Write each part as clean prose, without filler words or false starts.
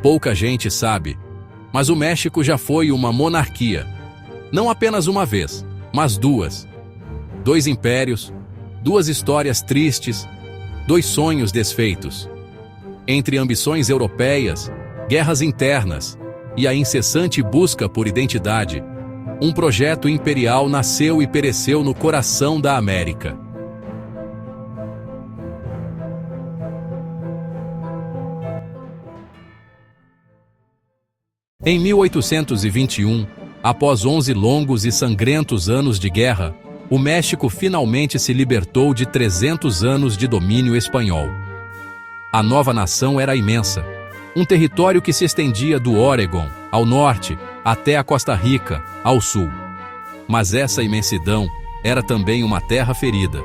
Pouca gente sabe, mas o México já foi uma monarquia. Não apenas uma vez, mas duas. 2 impérios, 2 histórias tristes, 2 sonhos desfeitos. Entre ambições europeias, guerras internas e a incessante busca por identidade, um projeto imperial nasceu e pereceu no coração da América. Em 1821, após 11 longos e sangrentos anos de guerra, o México finalmente se libertou de 300 anos de domínio espanhol. A nova nação era imensa, um território que se estendia do Oregon, ao norte, até a Costa Rica, ao sul. Mas essa imensidão era também uma terra ferida.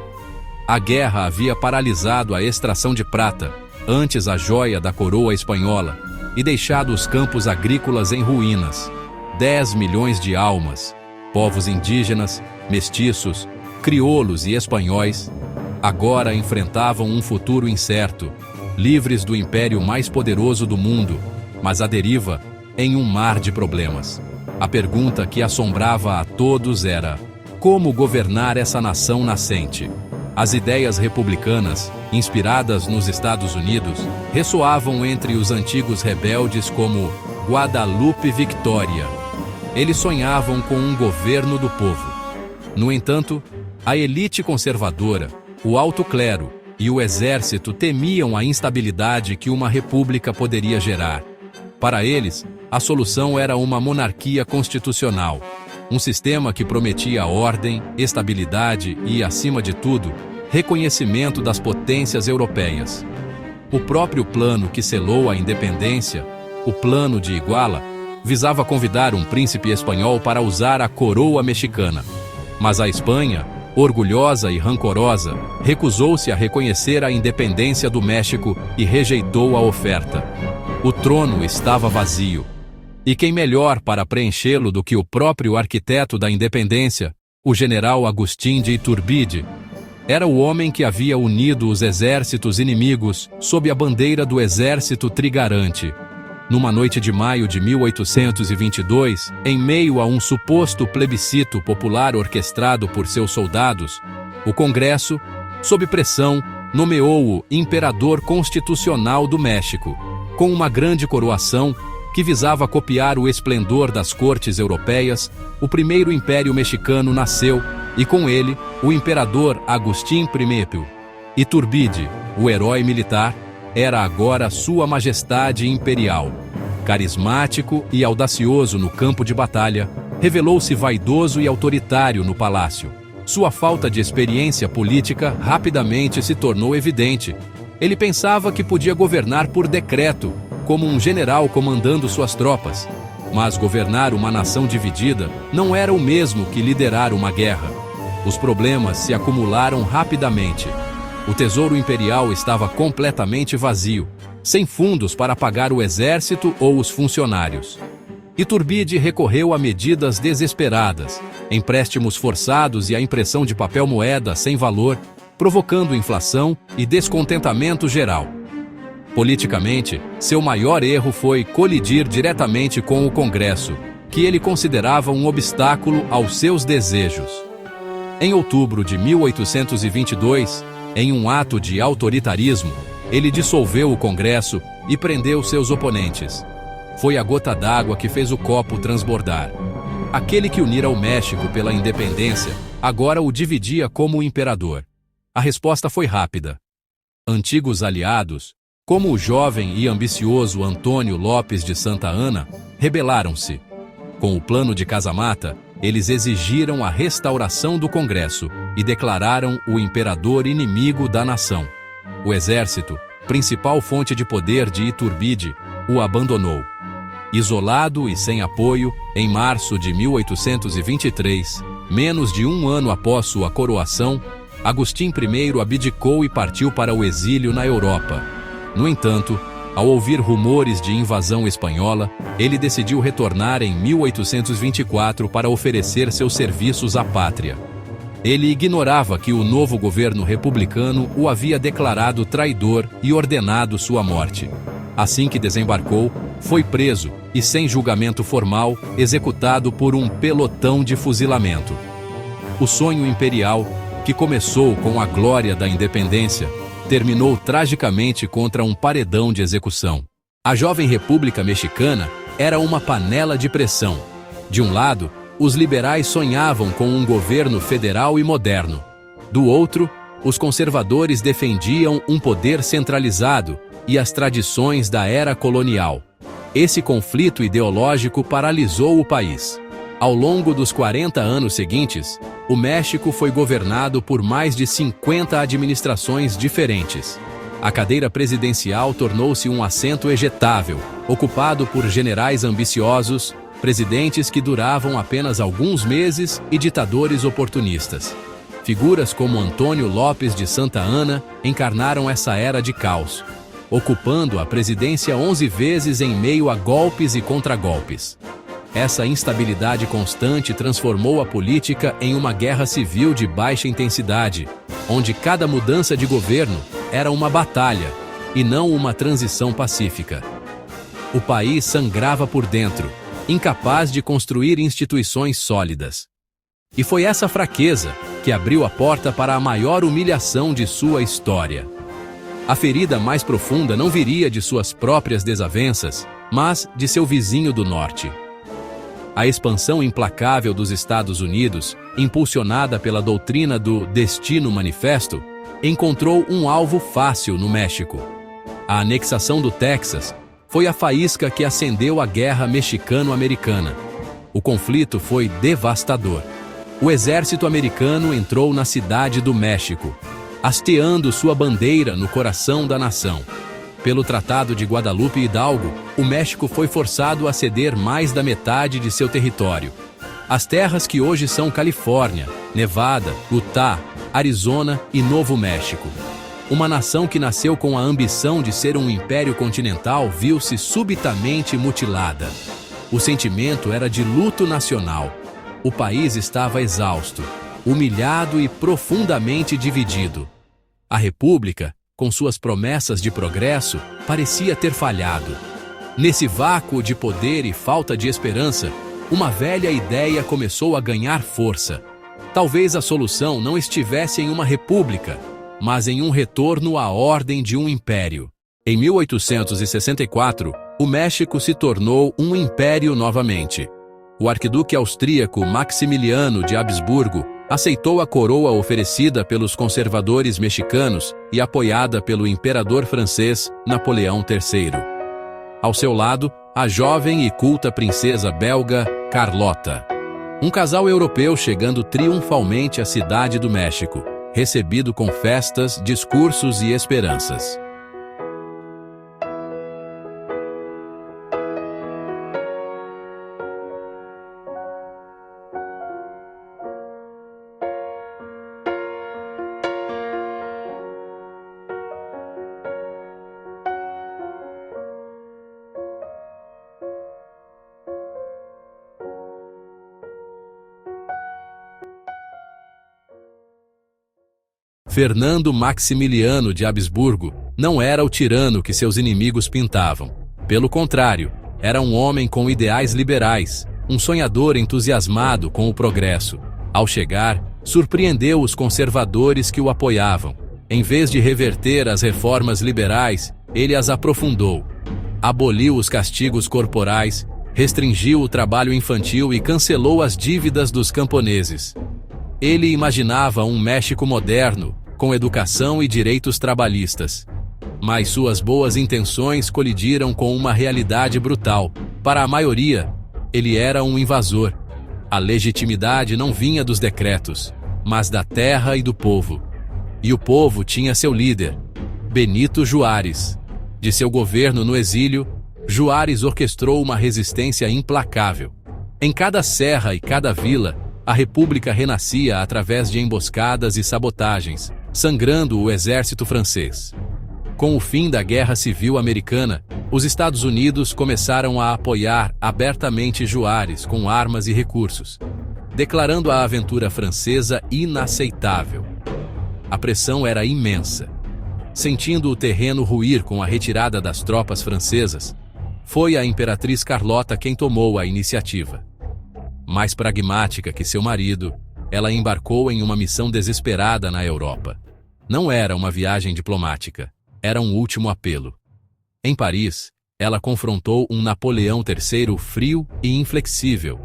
A guerra havia paralisado a extração de prata, antes a joia da coroa espanhola, e deixado os campos agrícolas em ruínas. 10 milhões de almas, povos indígenas, mestiços, crioulos e espanhóis, agora enfrentavam um futuro incerto, livres do império mais poderoso do mundo, mas à deriva em um mar de problemas. A pergunta que assombrava a todos era: como governar essa nação nascente? As ideias republicanas, inspiradas nos Estados Unidos, ressoavam entre os antigos rebeldes como Guadalupe Victoria. Eles sonhavam com um governo do povo. No entanto, a elite conservadora, o alto clero e o exército temiam a instabilidade que uma república poderia gerar. Para eles, a solução era uma monarquia constitucional, um sistema que prometia ordem, estabilidade e, acima de tudo, reconhecimento das potências europeias. O próprio plano que selou a independência, o Plano de Iguala, visava convidar um príncipe espanhol para usar a coroa mexicana. Mas a Espanha, orgulhosa e rancorosa, recusou-se a reconhecer a independência do México e rejeitou a oferta. O trono estava vazio. E quem melhor para preenchê-lo do que o próprio arquiteto da independência, o general Agustín de Iturbide? Era o homem que havia unido os exércitos inimigos sob a bandeira do Exército Trigarante. Numa noite de maio de 1822, em meio a um suposto plebiscito popular orquestrado por seus soldados, o Congresso, sob pressão, nomeou-o Imperador Constitucional do México, com uma grande coroação que visava copiar o esplendor das cortes europeias. O primeiro império mexicano nasceu, e com ele, o imperador Agustín I. Iturbide, o herói militar, era agora Sua Majestade Imperial. Carismático e audacioso no campo de batalha, revelou-se vaidoso e autoritário no palácio. Sua falta de experiência política rapidamente se tornou evidente. Ele pensava que podia governar por decreto, como um general comandando suas tropas. Mas governar uma nação dividida não era o mesmo que liderar uma guerra. Os problemas se acumularam rapidamente. O tesouro imperial estava completamente vazio, sem fundos para pagar o exército ou os funcionários. Iturbide recorreu a medidas desesperadas, empréstimos forçados e a impressão de papel-moeda sem valor, provocando inflação e descontentamento geral. Politicamente, seu maior erro foi colidir diretamente com o Congresso, que ele considerava um obstáculo aos seus desejos. Em outubro de 1822, em um ato de autoritarismo, ele dissolveu o Congresso e prendeu seus oponentes. Foi a gota d'água que fez o copo transbordar. Aquele que unira o México pela independência, agora o dividia como imperador. A resposta foi rápida. Antigos aliados, como o jovem e ambicioso Antônio Lopes de Santa Anna, rebelaram-se. Com o plano de Casamata, eles exigiram a restauração do Congresso e declararam o imperador inimigo da nação. O exército, principal fonte de poder de Iturbide, o abandonou. Isolado e sem apoio, em março de 1823, menos de um ano após sua coroação, Agustín I abdicou e partiu para o exílio na Europa. No entanto, ao ouvir rumores de invasão espanhola, ele decidiu retornar em 1824 para oferecer seus serviços à pátria. Ele ignorava que o novo governo republicano o havia declarado traidor e ordenado sua morte. Assim que desembarcou, foi preso e, sem julgamento formal, executado por um pelotão de fuzilamento. O sonho imperial, que começou com a glória da independência, terminou tragicamente contra um paredão de execução. A jovem República Mexicana era uma panela de pressão. De um lado, os liberais sonhavam com um governo federal e moderno. Do outro, os conservadores defendiam um poder centralizado e as tradições da era colonial. Esse conflito ideológico paralisou o país. Ao longo dos 40 anos seguintes, o México foi governado por mais de 50 administrações diferentes. A cadeira presidencial tornou-se um assento ejetável, ocupado por generais ambiciosos, presidentes que duravam apenas alguns meses e ditadores oportunistas. Figuras como Antônio Lopes de Santa Anna encarnaram essa era de caos, ocupando a presidência 11 vezes em meio a golpes e contragolpes. Essa instabilidade constante transformou a política em uma guerra civil de baixa intensidade, onde cada mudança de governo era uma batalha, e não uma transição pacífica. O país sangrava por dentro, incapaz de construir instituições sólidas. E foi essa fraqueza que abriu a porta para a maior humilhação de sua história. A ferida mais profunda não viria de suas próprias desavenças, mas de seu vizinho do norte. A expansão implacável dos Estados Unidos, impulsionada pela doutrina do Destino Manifesto, encontrou um alvo fácil no México. A anexação do Texas foi a faísca que acendeu a Guerra Mexicano-Americana. O conflito foi devastador. O exército americano entrou na Cidade do México, hasteando sua bandeira no coração da nação. Pelo Tratado de Guadalupe Hidalgo, o México foi forçado a ceder mais da metade de seu território. As terras que hoje são Califórnia, Nevada, Utah, Arizona e Novo México. Uma nação que nasceu com a ambição de ser um império continental viu-se subitamente mutilada. O sentimento era de luto nacional. O país estava exausto, humilhado e profundamente dividido. A República, com suas promessas de progresso, parecia ter falhado. Nesse vácuo de poder e falta de esperança, uma velha ideia começou a ganhar força. Talvez a solução não estivesse em uma república, mas em um retorno à ordem de um império. Em 1864, o México se tornou um império novamente. O arquiduque austríaco Maximiliano de Habsburgo aceitou a coroa oferecida pelos conservadores mexicanos e apoiada pelo imperador francês Napoleão III. Ao seu lado, a jovem e culta princesa belga Carlota. Um casal europeu chegando triunfalmente à Cidade do México, recebido com festas, discursos e esperanças. Fernando Maximiliano de Habsburgo não era o tirano que seus inimigos pintavam. Pelo contrário, era um homem com ideais liberais, um sonhador entusiasmado com o progresso. Ao chegar, surpreendeu os conservadores que o apoiavam. Em vez de reverter as reformas liberais, ele as aprofundou. Aboliu os castigos corporais, restringiu o trabalho infantil e cancelou as dívidas dos camponeses. Ele imaginava um México moderno, com educação e direitos trabalhistas. Mas suas boas intenções colidiram com uma realidade brutal. Para a maioria, ele era um invasor. A legitimidade não vinha dos decretos, mas da terra e do povo. E o povo tinha seu líder, Benito Juárez. De seu governo no exílio, Juárez orquestrou uma resistência implacável. Em cada serra e cada vila, a República renascia através de emboscadas e sabotagens, sangrando o exército francês. Com o fim da Guerra Civil Americana, os Estados Unidos começaram a apoiar abertamente Juárez com armas e recursos, declarando a aventura francesa inaceitável. A pressão era imensa. Sentindo o terreno ruir com a retirada das tropas francesas, Foi a imperatriz Carlota quem tomou a iniciativa. Mais pragmática que seu marido, ela embarcou em uma missão desesperada na Europa. Não era uma viagem diplomática, era um último apelo. Em Paris, ela confrontou um Napoleão III frio e inflexível.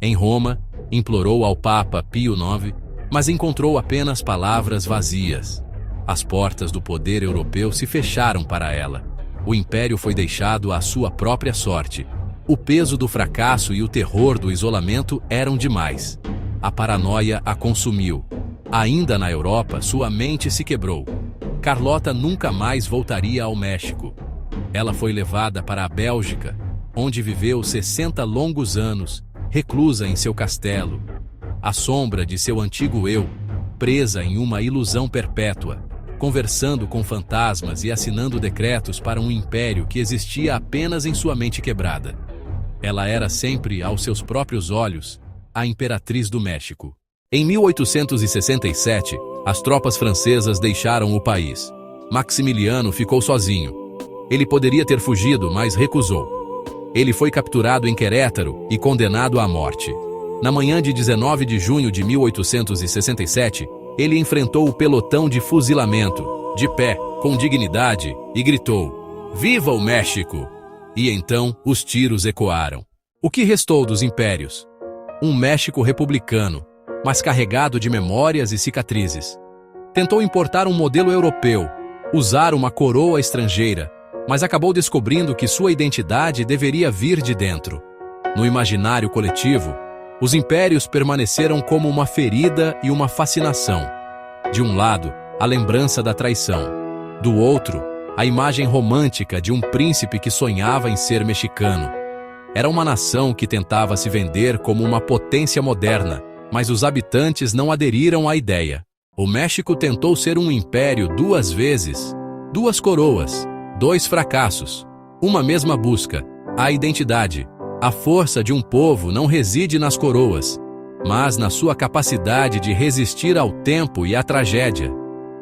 Em Roma, implorou ao Papa Pio IX, mas encontrou apenas palavras vazias. As portas do poder europeu se fecharam para ela. O império foi deixado à sua própria sorte. O peso do fracasso e o terror do isolamento eram demais. A paranoia a consumiu. Ainda na Europa, sua mente se quebrou. Carlota nunca mais voltaria ao México. Ela foi levada para a Bélgica, onde viveu 60 longos anos, reclusa em seu castelo, à sombra de seu antigo eu, presa em uma ilusão perpétua, conversando com fantasmas e assinando decretos para um império que existia apenas em sua mente quebrada. Ela era sempre, aos seus próprios olhos, a imperatriz do México. Em 1867, as tropas francesas deixaram o país. Maximiliano ficou sozinho. Ele poderia ter fugido, mas recusou. Ele foi capturado em Querétaro e condenado à morte. Na manhã de 19 de junho de 1867, ele enfrentou o pelotão de fuzilamento, de pé, com dignidade, e gritou: "Viva o México!" E então os tiros ecoaram. O que restou dos impérios? Um México republicano, mas carregado de memórias e cicatrizes. Tentou importar um modelo europeu, usar uma coroa estrangeira, mas acabou descobrindo que sua identidade deveria vir de dentro. No imaginário coletivo, os impérios permaneceram como uma ferida e uma fascinação. De um lado, a lembrança da traição. Do outro, a imagem romântica de um príncipe que sonhava em ser mexicano. Era uma nação que tentava se vender como uma potência moderna, mas os habitantes não aderiram à ideia. O México tentou ser um império 2 vezes, 2 coroas, 2 fracassos, uma mesma busca, a identidade. A força de um povo não reside nas coroas, mas na sua capacidade de resistir ao tempo e à tragédia.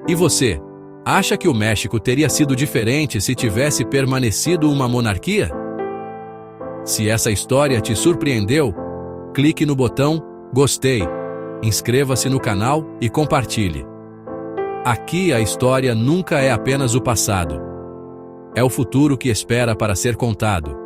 E você, acha que o México teria sido diferente se tivesse permanecido uma monarquia? Se essa história te surpreendeu, clique no botão Gostei, inscreva-se no canal e compartilhe. Aqui a história nunca é apenas o passado. É o futuro que espera para ser contado.